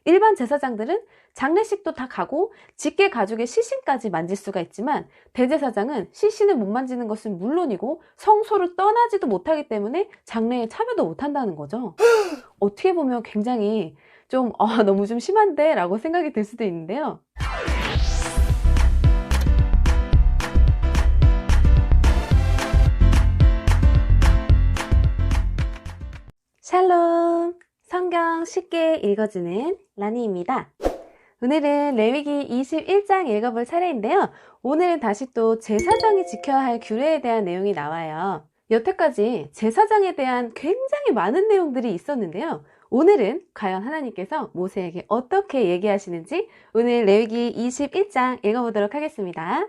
일반 제사장들은 장례식도 다 가고 직계 가족의 시신까지 만질 수가 있지만 대제사장은 시신을 못 만지는 것은 물론이고 성소를 떠나지도 못하기 때문에 장례에 참여도 못한다는 거죠. 어떻게 보면 굉장히 좀 너무 좀 심한데 라고 생각이 들 수도 있는데요. 샬롬! 성경 쉽게 읽어주는 라니입니다. 오늘은 레위기 21장 읽어볼 차례인데요. 오늘은 다시 또 제사장이 지켜야 할 규례에 대한 내용이 나와요. 여태까지 제사장에 대한 굉장히 많은 내용들이 있었는데요. 오늘은 과연 하나님께서 모세에게 어떻게 얘기하시는지 오늘 레위기 21장 읽어보도록 하겠습니다.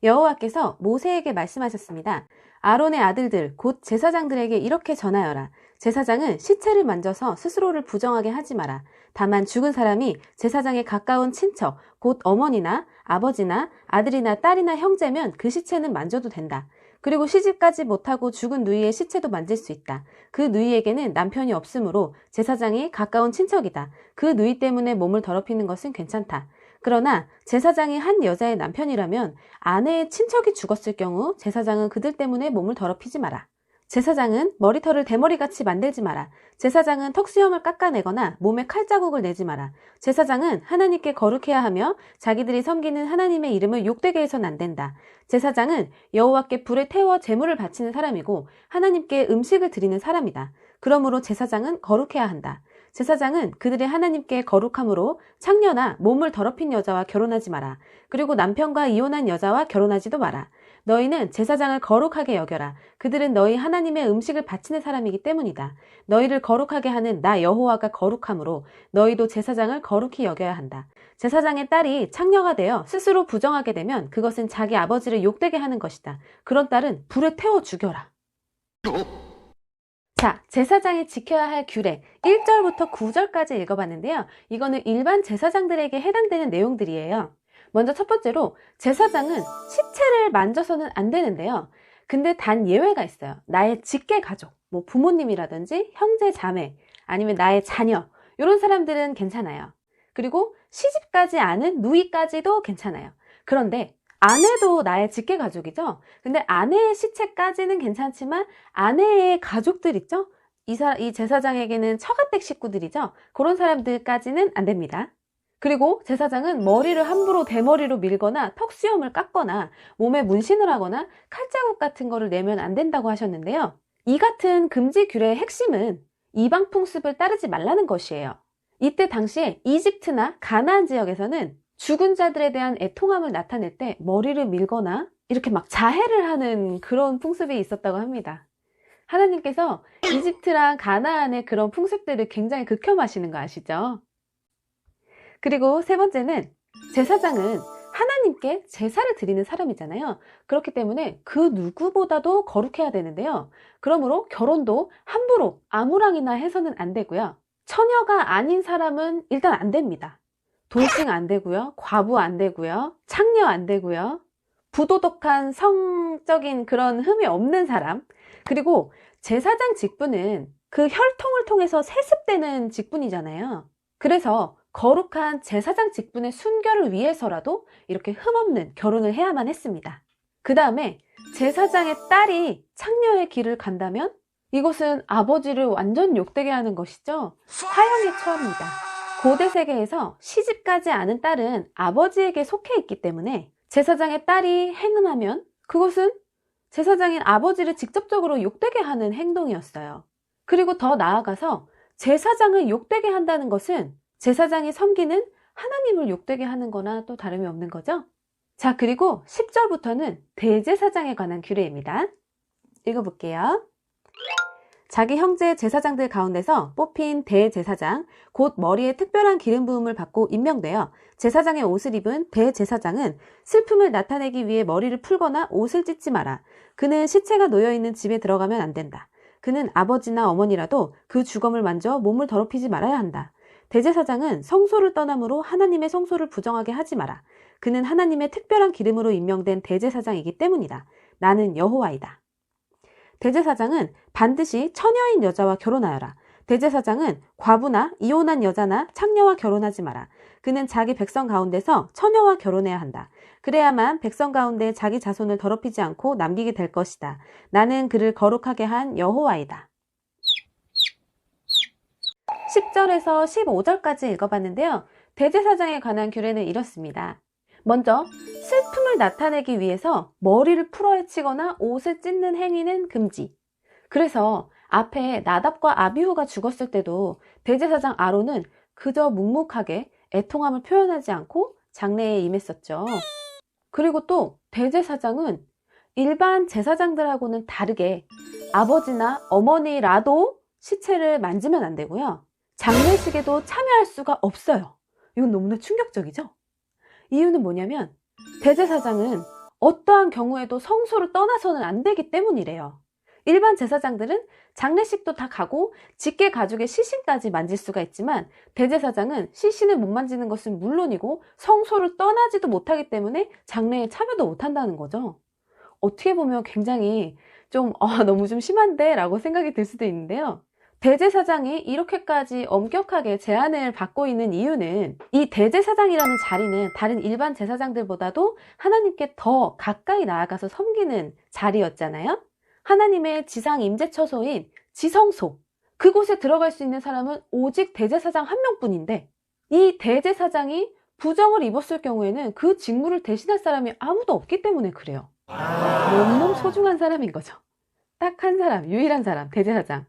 여호와께서 모세에게 말씀하셨습니다. 아론의 아들들 곧 제사장들에게 이렇게 전하여라. 제사장은 시체를 만져서 스스로를 부정하게 하지 마라. 다만 죽은 사람이 제사장에 가까운 친척, 곧 어머니나 아버지나 아들이나 딸이나 형제면 그 시체는 만져도 된다. 그리고 시집가지 못하고 죽은 누이의 시체도 만질 수 있다. 그 누이에게는 남편이 없으므로 제사장이 가까운 친척이다. 그 누이 때문에 몸을 더럽히는 것은 괜찮다. 그러나 제사장이 한 여자의 남편이라면 아내의 친척이 죽었을 경우 제사장은 그들 때문에 몸을 더럽히지 마라. 제사장은 머리털을 대머리같이 만들지 마라. 제사장은 턱수염을 깎아내거나 몸에 칼자국을 내지 마라. 제사장은 하나님께 거룩해야 하며 자기들이 섬기는 하나님의 이름을 욕되게 해서는 안 된다. 제사장은 여호와께 불에 태워 제물을 바치는 사람이고 하나님께 음식을 드리는 사람이다. 그러므로 제사장은 거룩해야 한다. 제사장은 그들의 하나님께 거룩함으로 창녀나 몸을 더럽힌 여자와 결혼하지 마라. 그리고 남편과 이혼한 여자와 결혼하지도 마라. 너희는 제사장을 거룩하게 여겨라. 그들은 너희 하나님의 음식을 바치는 사람이기 때문이다. 너희를 거룩하게 하는 나 여호와가 거룩함으로 너희도 제사장을 거룩히 여겨야 한다. 제사장의 딸이 창녀가 되어 스스로 부정하게 되면 그것은 자기 아버지를 욕되게 하는 것이다. 그런 딸은 불에 태워 죽여라. 자, 제사장이 지켜야 할 규례 1절부터 9절까지 읽어봤는데요. 이거는 일반 제사장들에게 해당되는 내용들이에요. 먼저 첫 번째로 제사장은 시체를 만져서는 안 되는데요. 근데 단 예외가 있어요. 나의 직계 가족, 뭐 부모님이라든지 형제 자매, 아니면 나의 자녀 이런 사람들은 괜찮아요. 그리고 시집가지 않은 누이까지도 괜찮아요. 그런데 아내도 나의 직계 가족이죠. 근데 아내의 시체까지는 괜찮지만 아내의 가족들 있죠? 이 제사장에게는 처가댁 식구들이죠. 그런 사람들까지는 안 됩니다. 그리고 제사장은 머리를 함부로 대머리로 밀거나 턱수염을 깎거나 몸에 문신을 하거나 칼자국 같은 거를 내면 안 된다고 하셨는데요. 이 같은 금지 규례의 핵심은 이방 풍습을 따르지 말라는 것이에요. 이때 당시에 이집트나 가나안 지역에서는 죽은 자들에 대한 애통함을 나타낼 때 머리를 밀거나 이렇게 막 자해를 하는 그런 풍습이 있었다고 합니다. 하나님께서 이집트랑 가나안의 그런 풍습들을 굉장히 극혐하시는 거 아시죠? 그리고 세 번째는 제사장은 하나님께 제사를 드리는 사람이잖아요. 그렇기 때문에 그 누구보다도 거룩해야 되는데요. 그러므로 결혼도 함부로 아무랑이나 해서는 안 되고요. 처녀가 아닌 사람은 일단 안 됩니다. 돌싱 안 되고요. 과부 안 되고요. 창녀 안 되고요. 부도덕한 성적인 그런 흠이 없는 사람. 그리고 제사장 직분은 그 혈통을 통해서 세습되는 직분이잖아요. 그래서 거룩한 제사장 직분의 순결을 위해서라도 이렇게 흠없는 결혼을 해야만 했습니다. 그 다음에 제사장의 딸이 창녀의 길을 간다면 이것은 아버지를 완전 욕되게 하는 것이죠. 화형에 처합니다. 고대 세계에서 시집가지 않은 딸은 아버지에게 속해 있기 때문에 제사장의 딸이 행음하면 그것은 제사장인 아버지를 직접적으로 욕되게 하는 행동이었어요. 그리고 더 나아가서 제사장을 욕되게 한다는 것은 제사장이 섬기는 하나님을 욕되게 하는 거나 또 다름이 없는 거죠. 자, 그리고 10절부터는 대제사장에 관한 규례입니다. 읽어볼게요. 자기 형제 제사장들 가운데서 뽑힌 대제사장, 곧 머리에 특별한 기름 부음을 받고 임명되어 제사장의 옷을 입은 대제사장은 슬픔을 나타내기 위해 머리를 풀거나 옷을 찢지 마라. 그는 시체가 놓여있는 집에 들어가면 안 된다. 그는 아버지나 어머니라도 그 주검을 만져 몸을 더럽히지 말아야 한다. 대제사장은 성소를 떠나므로 하나님의 성소를 부정하게 하지 마라. 그는 하나님의 특별한 기름으로 임명된 대제사장이기 때문이다. 나는 여호와이다. 대제사장은 반드시 처녀인 여자와 결혼하여라. 대제사장은 과부나 이혼한 여자나 창녀와 결혼하지 마라. 그는 자기 백성 가운데서 처녀와 결혼해야 한다. 그래야만 백성 가운데 자기 자손을 더럽히지 않고 남기게 될 것이다. 나는 그를 거룩하게 한 여호와이다. 10절에서 15절까지 읽어봤는데요. 대제사장에 관한 규례는 이렇습니다. 먼저 슬픔을 나타내기 위해서 머리를 풀어헤치거나 옷을 찢는 행위는 금지. 그래서 앞에 나답과 아비후가 죽었을 때도 대제사장 아론은 그저 묵묵하게 애통함을 표현하지 않고 장례에 임했었죠. 그리고 또 대제사장은 일반 제사장들하고는 다르게 아버지나 어머니라도 시체를 만지면 안 되고요. 장례식에도 참여할 수가 없어요. 이건 너무나 충격적이죠? 이유는 뭐냐면 대제사장은 어떠한 경우에도 성소를 떠나서는 안 되기 때문이래요. 일반 제사장들은 장례식도 다 가고 직계 가족의 시신까지 만질 수가 있지만 대제사장은 시신을 못 만지는 것은 물론이고 성소를 떠나지도 못하기 때문에 장례에 참여도 못한다는 거죠. 어떻게 보면 굉장히 너무 좀 심한데? 라고 생각이 들 수도 있는데요. 대제사장이 이렇게까지 엄격하게 제한을 받고 있는 이유는 이 대제사장이라는 자리는 다른 일반 제사장들보다도 하나님께 더 가까이 나아가서 섬기는 자리였잖아요. 하나님의 지상 임재처소인 지성소, 그곳에 들어갈 수 있는 사람은 오직 대제사장 한 명뿐인데 이 대제사장이 부정을 입었을 경우에는 그 직무를 대신할 사람이 아무도 없기 때문에 그래요. 너무너무 소중한 사람인 거죠. 딱 한 사람, 유일한 사람, 대제사장.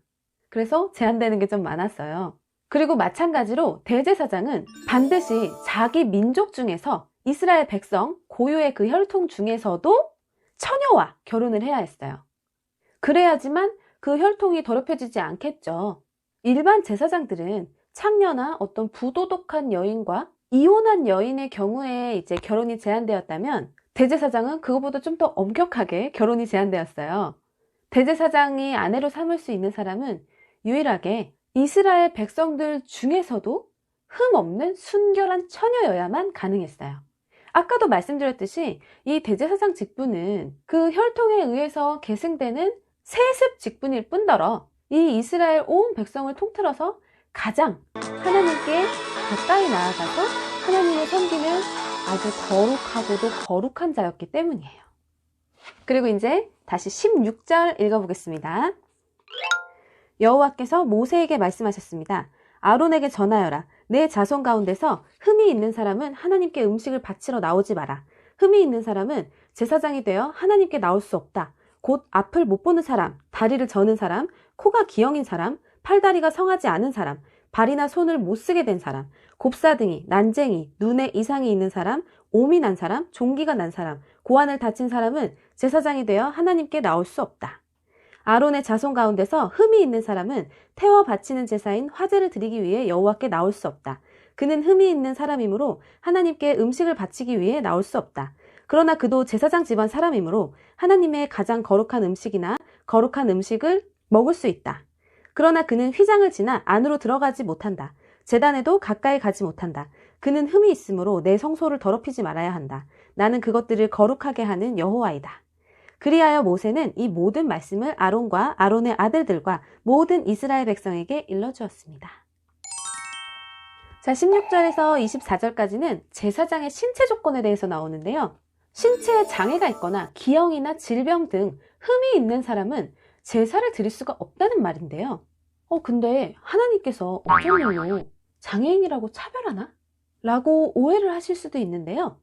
그래서 제한되는 게 좀 많았어요. 그리고 마찬가지로 대제사장은 반드시 자기 민족 중에서 이스라엘 백성, 고유의 그 혈통 중에서도 처녀와 결혼을 해야 했어요. 그래야지만 그 혈통이 더럽혀지지 않겠죠. 일반 제사장들은 창녀나 어떤 부도덕한 여인과 이혼한 여인의 경우에 이제 결혼이 제한되었다면 대제사장은 그것보다 좀 더 엄격하게 결혼이 제한되었어요. 대제사장이 아내로 삼을 수 있는 사람은 유일하게 이스라엘 백성들 중에서도 흠없는 순결한 처녀여야만 가능했어요. 아까도 말씀드렸듯이 이 대제사장 직분은 그 혈통에 의해서 계승되는 세습 직분일 뿐더러 이 이스라엘 온 백성을 통틀어서 가장 하나님께 가까이 나아가서 하나님을 섬기는 아주 거룩하고도 거룩한 자였기 때문이에요. 그리고 이제 다시 16절 읽어보겠습니다. 여호와께서 모세에게 말씀하셨습니다. 아론에게 전하여라. 내 자손 가운데서 흠이 있는 사람은 하나님께 음식을 바치러 나오지 마라. 흠이 있는 사람은 제사장이 되어 하나님께 나올 수 없다. 곧 앞을 못 보는 사람, 다리를 저는 사람, 코가 기형인 사람, 팔다리가 성하지 않은 사람, 발이나 손을 못 쓰게 된 사람, 곱사등이, 난쟁이, 눈에 이상이 있는 사람, 오미 난 사람, 종기가 난 사람, 고환을 다친 사람은 제사장이 되어 하나님께 나올 수 없다. 아론의 자손 가운데서 흠이 있는 사람은 태워 바치는 제사인 화제를 드리기 위해 여호와께 나올 수 없다. 그는 흠이 있는 사람이므로 하나님께 음식을 바치기 위해 나올 수 없다. 그러나 그도 제사장 집안 사람이므로 하나님의 가장 거룩한 음식이나 거룩한 음식을 먹을 수 있다. 그러나 그는 휘장을 지나 안으로 들어가지 못한다. 제단에도 가까이 가지 못한다. 그는 흠이 있으므로 내 성소를 더럽히지 말아야 한다. 나는 그것들을 거룩하게 하는 여호와이다. 그리하여 모세는 이 모든 말씀을 아론과 아론의 아들들과 모든 이스라엘 백성에게 일러주었습니다. 자, 16절에서 24절까지는 제사장의 신체 조건에 대해서 나오는데요. 신체에 장애가 있거나 기형이나 질병 등 흠이 있는 사람은 제사를 드릴 수가 없다는 말인데요. 근데 하나님께서 어쩐 일로 장애인이라고 차별하나? 라고 오해를 하실 수도 있는데요.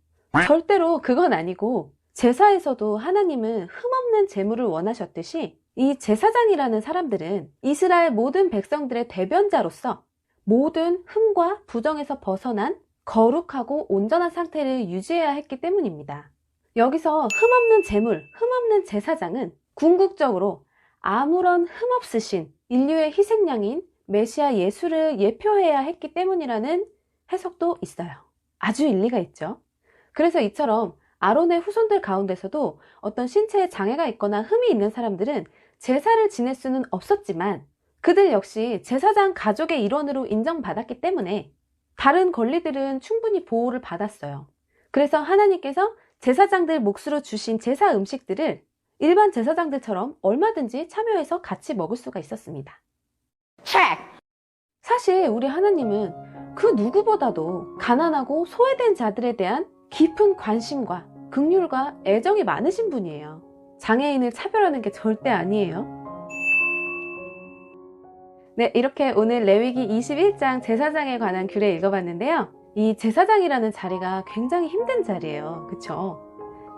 절대로 그건 아니고 제사에서도 하나님은 흠없는 제물을 원하셨듯이 이 제사장이라는 사람들은 이스라엘 모든 백성들의 대변자로서 모든 흠과 부정에서 벗어난 거룩하고 온전한 상태를 유지해야 했기 때문입니다. 여기서 흠없는 제물, 흠없는 제사장은 궁극적으로 아무런 흠없으신 인류의 희생양인 메시아 예수를 예표해야 했기 때문이라는 해석도 있어요. 아주 일리가 있죠. 그래서 이처럼 아론의 후손들 가운데서도 어떤 신체에 장애가 있거나 흠이 있는 사람들은 제사를 지낼 수는 없었지만 그들 역시 제사장 가족의 일원으로 인정받았기 때문에 다른 권리들은 충분히 보호를 받았어요. 그래서 하나님께서 제사장들 몫으로 주신 제사 음식들을 일반 제사장들처럼 얼마든지 참여해서 같이 먹을 수가 있었습니다. 사실 우리 하나님은 그 누구보다도 가난하고 소외된 자들에 대한 깊은 관심과 긍휼과 애정이 많으신 분이에요. 장애인을 차별하는 게 절대 아니에요. 네, 이렇게 오늘 레위기 21장 제사장에 관한 규례 읽어봤는데요. 이 제사장이라는 자리가 굉장히 힘든 자리예요. 그쵸?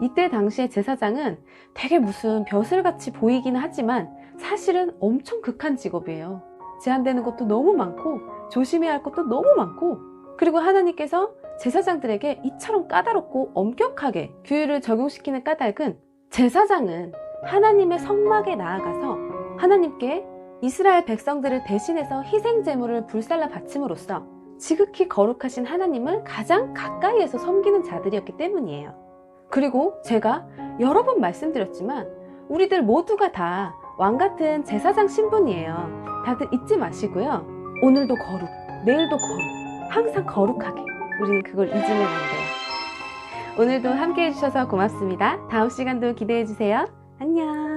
이때 당시에 제사장은 되게 무슨 벼슬같이 보이기는 하지만 사실은 엄청 극한 직업이에요. 제한되는 것도 너무 많고 조심해야 할 것도 너무 많고, 그리고 하나님께서 제사장들에게 이처럼 까다롭고 엄격하게 규율을 적용시키는 까닭은 제사장은 하나님의 성막에 나아가서 하나님께 이스라엘 백성들을 대신해서 희생 제물을 불살라 바침으로써 지극히 거룩하신 하나님을 가장 가까이에서 섬기는 자들이었기 때문이에요. 그리고 제가 여러 번 말씀드렸지만 우리들 모두가 다 왕같은 제사장 신분이에요. 다들 잊지 마시고요. 오늘도 거룩, 내일도 거룩, 항상 거룩하게. 우리는 그걸 잊으면 안 돼요. 오늘도 함께 해주셔서 고맙습니다. 다음 시간도 기대해주세요. 안녕.